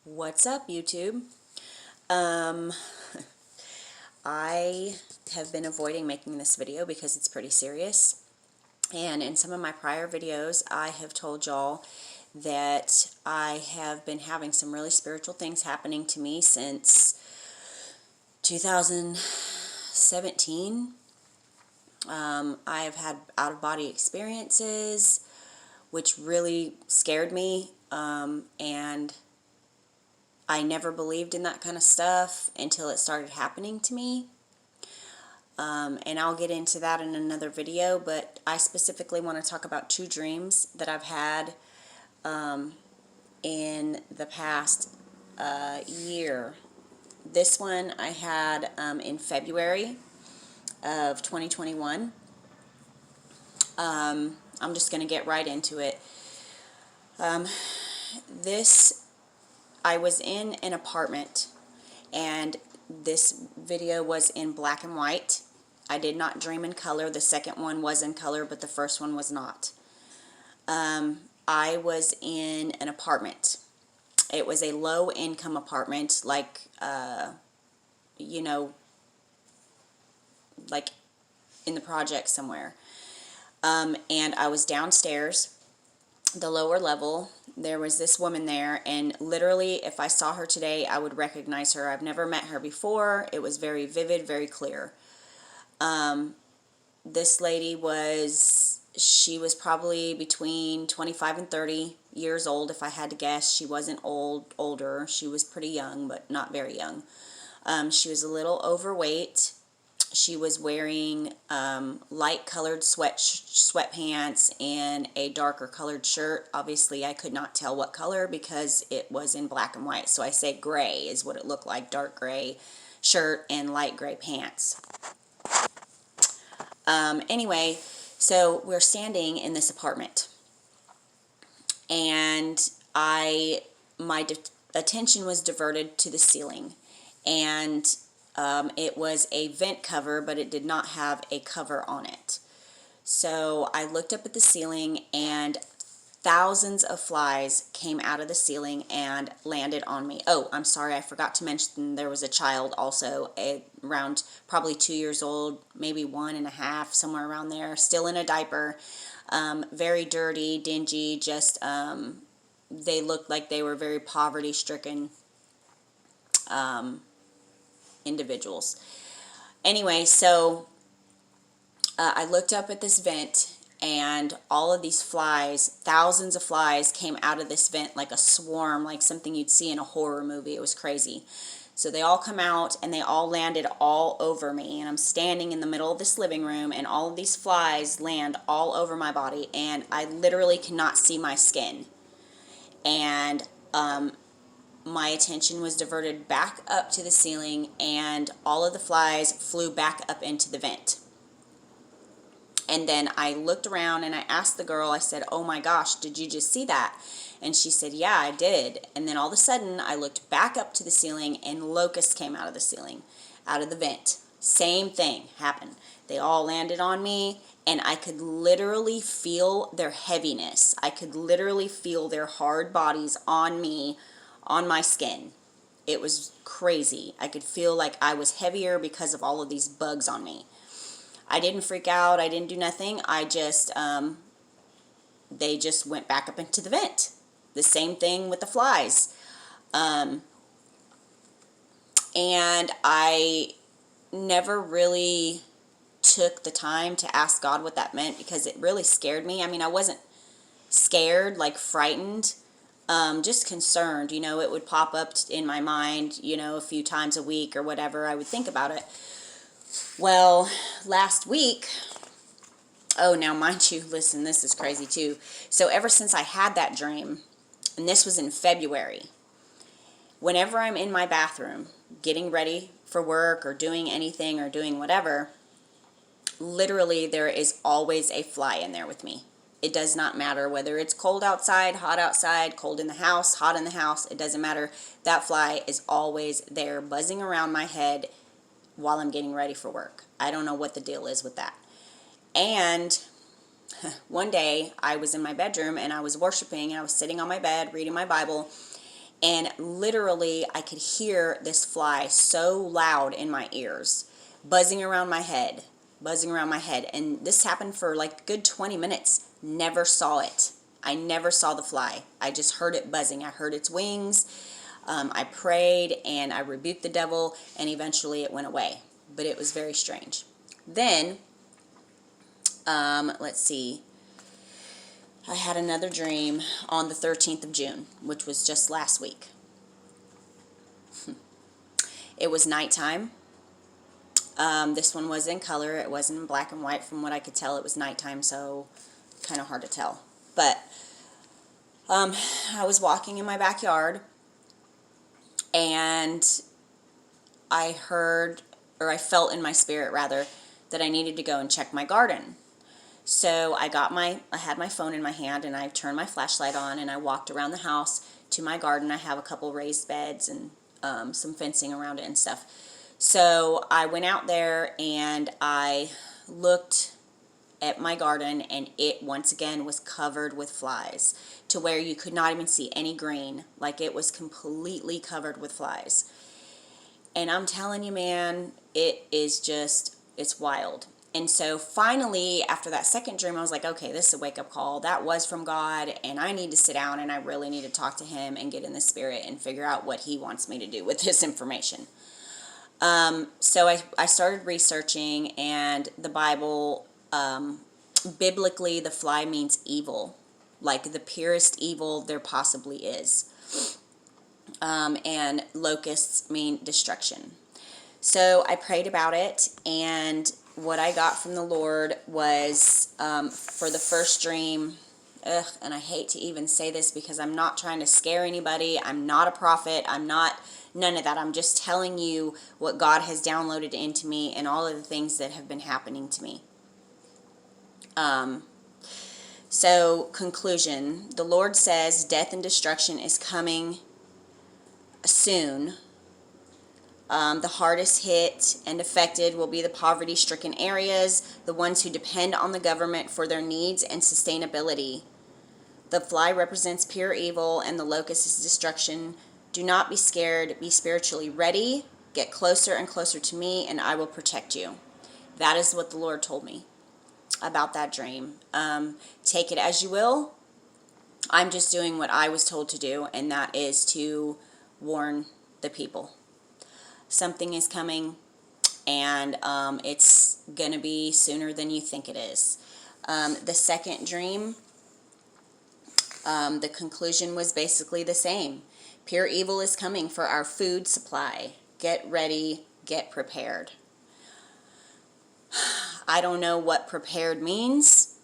What's up, YouTube? Um, I have been avoiding making this video because it's pretty serious. And in some of my prior videos, I have told y'all that I have been having some really spiritual things happening to me since 2017. I've had out-of-body experiences, which really scared me, and I never believed in that kind of stuff until it started happening to me. And I'll get into that in another video, but I specifically want to talk about two dreams that I've had in the past year. This one I had in February of 2021. I'm just going to get right into it. I was in an apartment, and this video was in black and white. I did not dream in color. The second one was in color, but the first one was not. I was in an apartment. It was a low-income apartment, like, like in the project somewhere. And I was downstairs, the lower level. There was this woman there, and literally, if I saw her today, I would recognize her. I've never met her before. It was very vivid, very clear. This lady she was probably between 25 and 30 years old, if I had to guess. She wasn't older. She was pretty young, but not very young. She was a little overweight. She was wearing light-colored sweatpants and a darker colored shirt. Obviously, I could not tell what color because it was in black and white. So I say gray is what it looked like, dark gray shirt and light gray pants. Anyway, so we're standing in this apartment, and my attention was diverted to the ceiling, and it was a vent cover, but it did not have a cover on it. So I looked up at the ceiling, and thousands of flies came out of the ceiling and landed on me. Oh, I'm sorry, I forgot to mention there was a child also, around probably 2 years old, maybe 1.5, somewhere around there, still in a diaper, very dirty, dingy, just, they looked like they were very poverty-stricken individuals. Anyway, so I looked up at this vent, and all of these flies, thousands of flies, came out of this vent like a swarm, like something you'd see in a horror movie. It was crazy. So they all come out, and they all landed all over me, and I'm standing in the middle of this living room, and all of these flies land all over my body, and I literally cannot see my skin. And my attention was diverted back up to the ceiling, and all of the flies flew back up into the vent. And then I looked around, and I asked the girl, I said, "Oh my gosh, did you just see that?" And she said, "Yeah, I did." And then all of a sudden, I looked back up to the ceiling, and locusts came out of the ceiling, out of the vent. Same thing happened. They all landed on me, and I could literally feel their heaviness. I could literally feel their hard bodies on me, on my skin. It was crazy. I could feel like I was heavier because of all of these bugs on me. I didn't freak out. I didn't do nothing. They just went back up into the vent. The same thing with the flies. And I never really took the time to ask God what that meant, because it really scared me. I mean, I wasn't scared, like frightened, just concerned. It would pop up in my mind, a few times a week or whatever. I would think about it. Well, last week, now mind you, listen, this is crazy too. So ever since I had that dream, and this was in February, whenever I'm in my bathroom getting ready for work or doing anything or doing whatever, literally there is always a fly in there with me. It does not matter whether it's cold outside, hot outside, cold in the house, hot in the house. It doesn't matter. That fly is always there buzzing around my head while I'm getting ready for work. I don't know what the deal is with that. And one day I was in my bedroom, and I was worshiping, and I was sitting on my bed reading my Bible, And literally I could hear this fly so loud in my ears, buzzing around my head, buzzing around my head. And this happened for like a good 20 minutes. Never saw it. I never saw the fly. I just heard it buzzing. I heard its wings. I prayed and I rebuked the devil, and eventually it went away. But it was very strange. Then, let's see. I had another dream on the 13th of June, which was just last week. It was nighttime. This one was in color. It wasn't in black and white. From what I could tell, it was nighttime, so kind of hard to tell. But I was walking in my backyard, and I heard, or I felt in my spirit rather, that I needed to go and check my garden. So I had my phone in my hand, and I turned my flashlight on, and I walked around the house to my garden. I have a couple raised beds and some fencing around it and stuff. So I went out there and I looked at my garden, and it once again was covered with flies to where you could not even see any green. Like, it was completely covered with flies. And I'm telling you, man, it's wild. And so finally, after that second dream, I was like, okay, this is a wake-up call. That was from God, and I need to sit down, and I really need to talk to him and get in the spirit and figure out what he wants me to do with this information. So I started researching, and the Bible, biblically, the fly means evil, like the purest evil there possibly is. And locusts mean destruction. So I prayed about it, and what I got from the Lord was, for the first dream, and I hate to even say this because I'm not trying to scare anybody. I'm not a prophet. I'm not none of that. I'm just telling you what God has downloaded into me and all of the things that have been happening to me. So, conclusion. The Lord says death and destruction is coming soon. The hardest hit and affected will be the poverty-stricken areas, the ones who depend on the government for their needs and sustainability. The fly represents pure evil, and the locust is destruction. Do not be scared. Be spiritually ready. Get closer and closer to me, and I will protect you. That is what the Lord told me about that dream. Take it as you will. I'm just doing what I was told to do, and that is to warn the people. Something is coming, and it's going to be sooner than you think it is. The second dream, the conclusion was basically the same. Pure evil is coming for our food supply. Get ready, get prepared. I don't know what prepared means.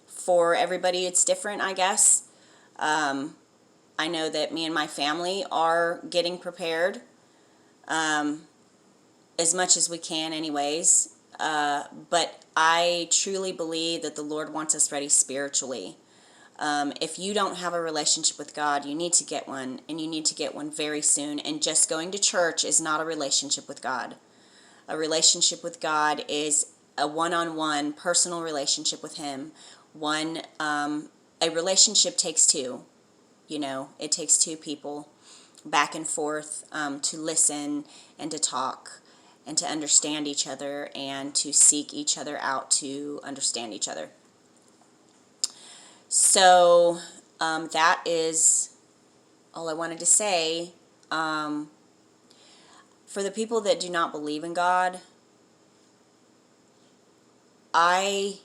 For everybody, it's different, I guess. I know that me and my family are getting prepared. As much as we can anyways, but I truly believe that the Lord wants us ready spiritually. If you don't have a relationship with God, you need to get one, and you need to get one very soon. And just going to church is not a relationship with God. A relationship with God is a one-on-one personal relationship with him. A relationship takes two. It takes two people back and forth, to listen and to talk and to understand each other and to seek each other out to understand each other. So that is all I wanted to say. For the people that do not believe in God, I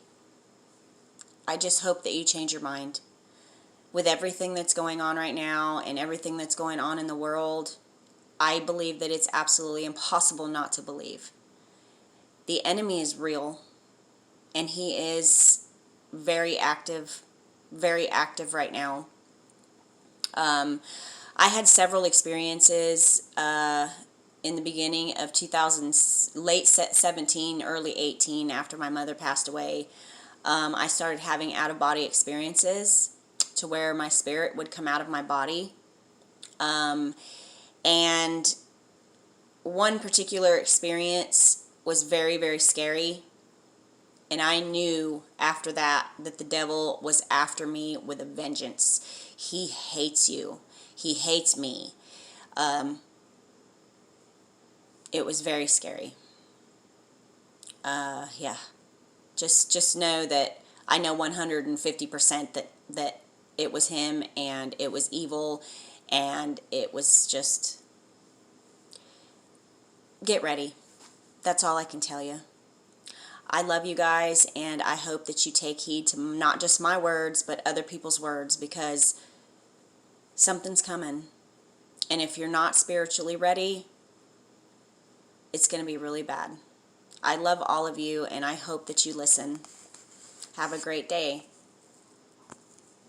just hope that you change your mind. With everything that's going on right now and everything that's going on in the world, I believe that it's absolutely impossible not to believe. The enemy is real, and he is very active right now. I had several experiences in the beginning of 2000, late 17, early 18, after my mother passed away. I started having out-of-body experiences to where my spirit would come out of my body. And one particular experience was very, very scary. And I knew after that the devil was after me with a vengeance. He hates you. He hates me. It was very scary. Yeah. Just know that I know 150% that it was him, and it was evil, and it was just, get ready. That's all I can tell you. I love you guys, and I hope that you take heed to not just my words, but other people's words, because something's coming. And if you're not spiritually ready, it's going to be really bad. I love all of you, and I hope that you listen. Have a great day.